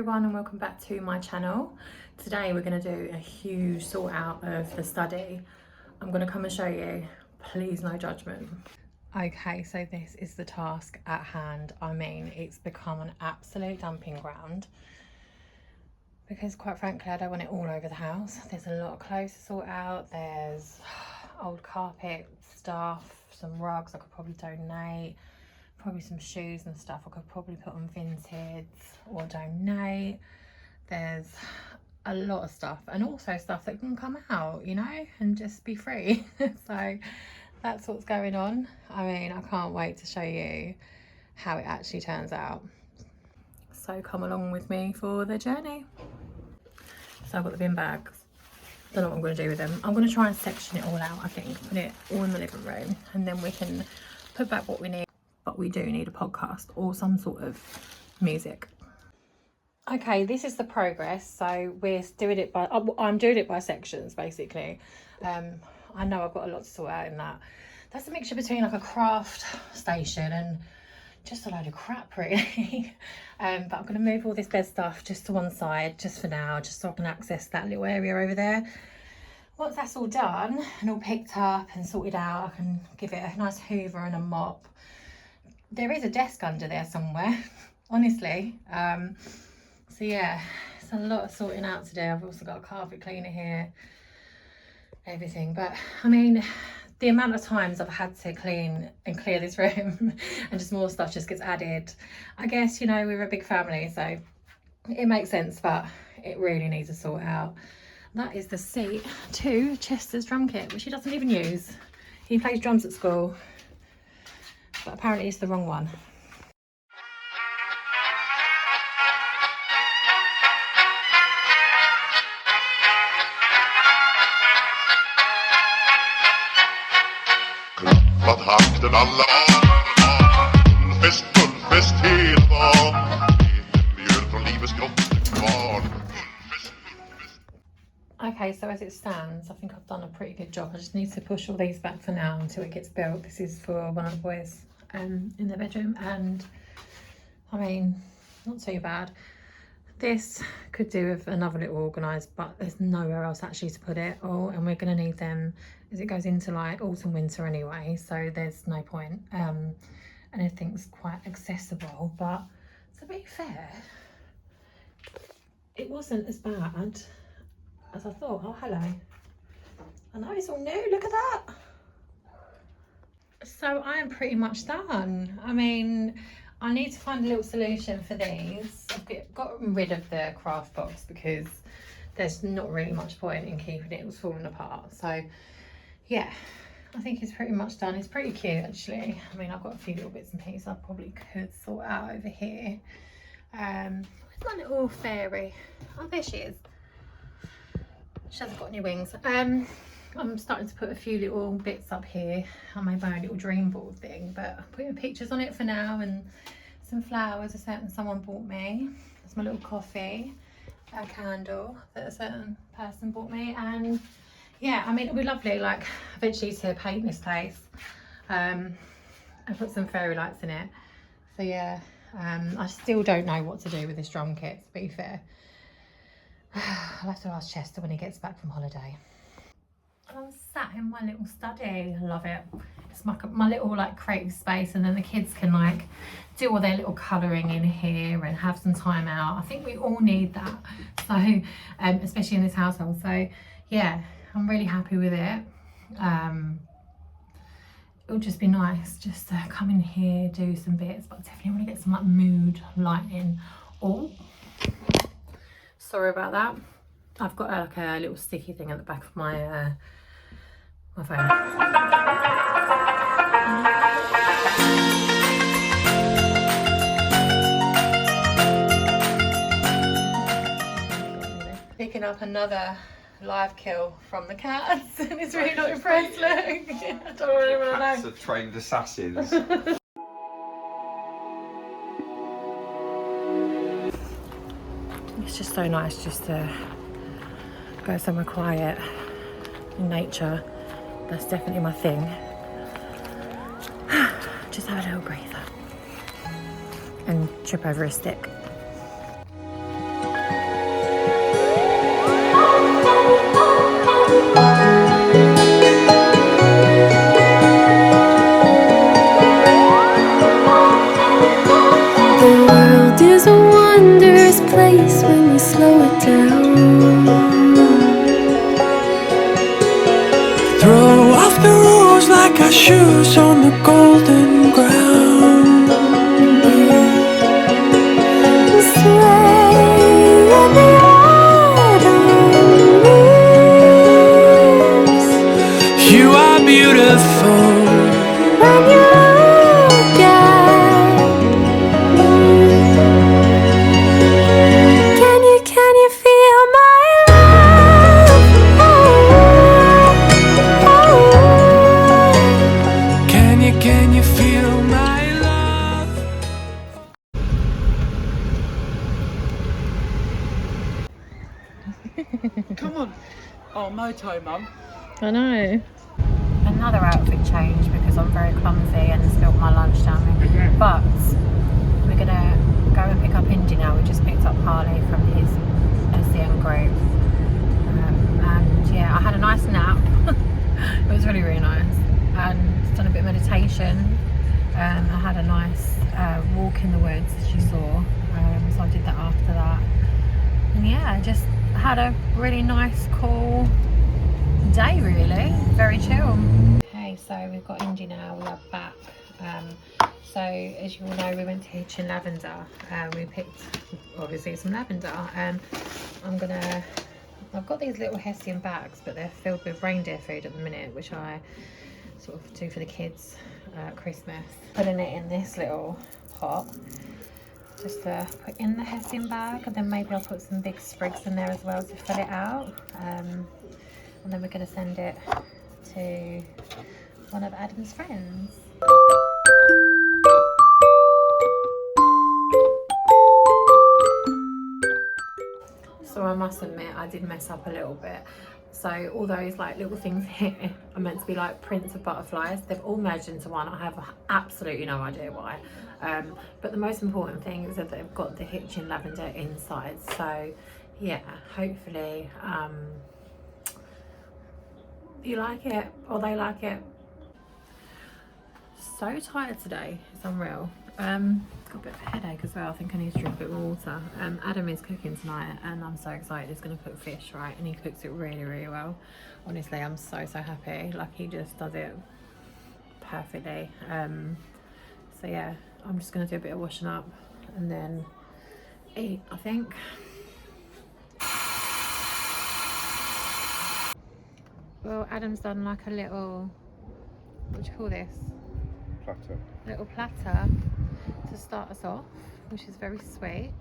everyone and welcome back to my channel. Today we're going to do a huge sort out of the study. I'm going to come and show you, please no judgment. Okay, so this is the task at hand. I mean, it's become an absolute dumping ground because quite frankly I don't want it all over the house. There's a lot of clothes to sort out, there's old carpet, stuff, some rugs I could probably donate, probably some shoes and stuff I could probably put on Vinted or donate. There's a lot of stuff and also stuff that can come out, you know, and just be free. So that's what's going on. I mean, I can't wait to show you how it actually turns out. So come along with me for the journey. So I've got the bin bags. Don't know what I'm going to do with them. I'm going to try and section it all out, I think. Put it all in the living room and then we can put back what we need. But we do need a podcast or some sort of music. Okay, this is the progress. So we're doing it by, I'm doing it by sections basically. I know I've got a lot to sort out in that. That's a mixture between like a craft station and just a load of crap really. But I'm going to move all this bed stuff just to one side just for now, just so I can access that little area over there. Once that's all done and all picked up and sorted out, I can give it a nice hoover and a mop. There is a desk under there somewhere, honestly. So yeah, it's a lot of sorting out to do. I've also got a carpet cleaner here, everything. But I mean, the amount of times I've had to clean and clear this room and just more stuff just gets added. I guess, you know, we're a big family, so it makes sense, but it really needs to sort out. That is the seat to Chester's drum kit, which he doesn't even use. He plays drums at school, but apparently it's the wrong one. Takten alla fullfest hela dagen. Mjöl från livets grottekvarn. Okay, so as it stands, I think I've done a pretty good job. I just need to push all these back for now until it gets built. This is for one of the boys in their bedroom, and I mean, not too bad. This could do with another little organised, but there's nowhere else actually to put it. Oh, and we're going to need them as it goes into like autumn, winter anyway, so there's no point. And everything's quite accessible, but to be fair, it wasn't as bad as I thought. Oh, hello. I know it's all new, look at that. So I am pretty much done. I mean, I need to find a little solution for these. I've gotten rid of the craft box because there's not really much point in keeping it. It was falling apart. So yeah, I think it's pretty much done. It's pretty cute actually. I mean, I've got a few little bits and pieces I probably could sort out over here. Where's my little fairy? Oh, there she is. She hasn't got any wings. I'm starting to put a few little bits up here. I made my own little dream board thing, but I'm putting pictures on it for now and some flowers someone bought me. That's my little coffee, a candle that a certain person bought me, and yeah, I mean, it'll be lovely, like eventually to paint this place and put some fairy lights in it. So yeah, I still don't know what to do with this drum kit, to be fair. I'll have to ask Chester when he gets back from holiday. I'm sat in my little study. I love it. It's my little like creative space, and then the kids can like do all their little colouring in here and have some time out. I think we all need that, so especially in this household. So yeah, I'm really happy with it. It'll just be nice just to come in here, do some bits, but I definitely want to get some like mood lighting. Oh, sorry about that. I've got like a little sticky thing at the back of my my phone. Picking up another live kill from the cats, and it's really not impressed. Look, I don't really want to know. Cats are trained assassins. It's just so nice just to go somewhere quiet in nature. That's definitely my thing. Just have a little breather and trip over a stick. The world is a wondrous place when you slow it down. Throw off the rules like our shoes on the golden ground. Sway in the autumn leaves. You are beautiful. When you look at me, can you feel my love? Can you feel my love? Come on. Oh, moto, Mum. I know. Another outfit change because I'm very clumsy and spilled my lunch down there. But we're gonna go and pick up Indy now. We just picked up Harley from his SCN group. And yeah, I had a nice nap. It was really, really nice. And done a bit of meditation. I had a nice walk in the woods, as you saw. So I did that after that. And yeah, just had a really nice, cool day, really. Very chill. Okay, so we've got Indy now. We are back. So as you all know, we went to Hitchin Lavender. We picked obviously some lavender. I've got these little Hessian bags, but they're filled with reindeer food at the minute, which I sort of do for the kids at Christmas. Putting it in this little pot just to put in the Hessian bag, and then maybe I'll put some big sprigs in there as well to fill it out. And then we're going to send it to one of Adam's friends. So I must admit I did mess up a little bit. So all those like little things here are meant to be like prints of butterflies. They've all merged into one. I have absolutely no idea why. But the most important thing is that they've got the Hitchin Lavender inside. So yeah, hopefully you like it or they like it. So tired today, it's unreal. Got a bit of a headache as well. I think I need to drink a bit more water. Adam is cooking tonight and I'm so excited. He's going to cook fish, right? And he cooks it really, really well. Honestly, I'm so happy. Like, he just does it perfectly. So yeah, I'm just going to do a bit of washing up and then eat, I think. Well, Adam's done like a little, what do you call this? Platter. Little platter to start us off, which is very sweet.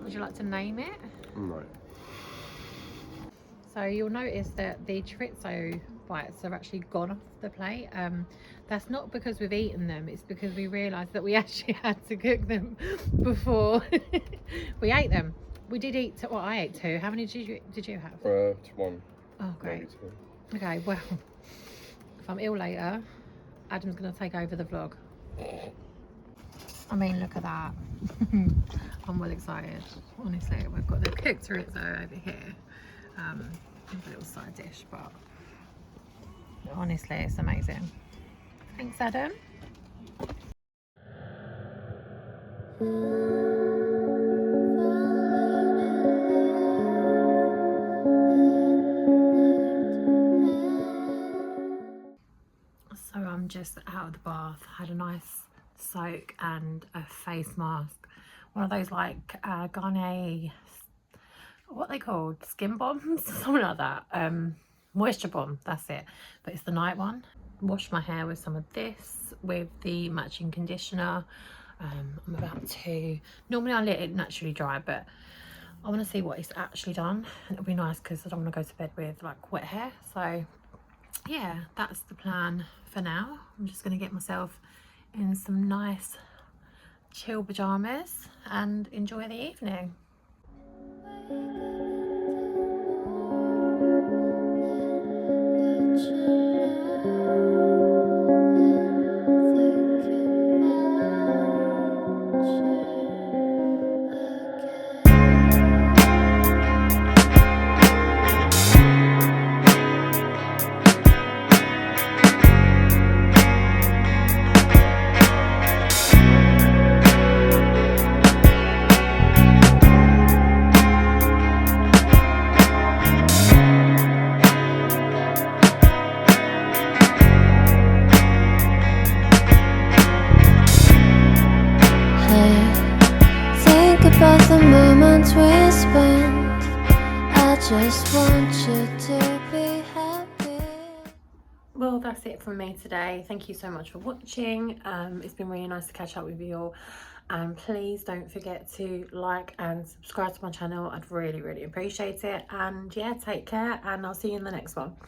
Would you like to name it? No. So you'll notice that the chorizo bites are actually gone off the plate. That's not because we've eaten them, it's because we realised that we actually had to cook them before we ate them. We did eat, well, I ate two. How many did you have? One. Oh, great. Okay, well, if I'm ill later, Adam's going to take over the vlog. I mean, look at that. I'm well excited. Honestly, we've got the cooked chorizo over here. With a little side dish, but honestly, it's amazing. Thanks, Adam. So I'm just out of the bath, had a nice soak and a face mask. One of those like Garnier, what are they called? Skin bombs? Something like that. Moisture bomb, that's it. But it's the night one. Washed my hair with some of this, with the matching conditioner. I'm about to, normally I let it naturally dry, but I want to see what it's actually done. It'll be nice because I don't want to go to bed with like wet hair. So yeah, that's the plan for now. I'm just going to get myself in some nice chill pajamas and enjoy the evening. times we spent. I just want you to be happy. Well, that's it from me today. Thank you so much for watching. It's been really nice to catch up with you all, and please don't forget to like and subscribe to my channel. I'd really appreciate it. And yeah, take care, and I'll see you in the next one.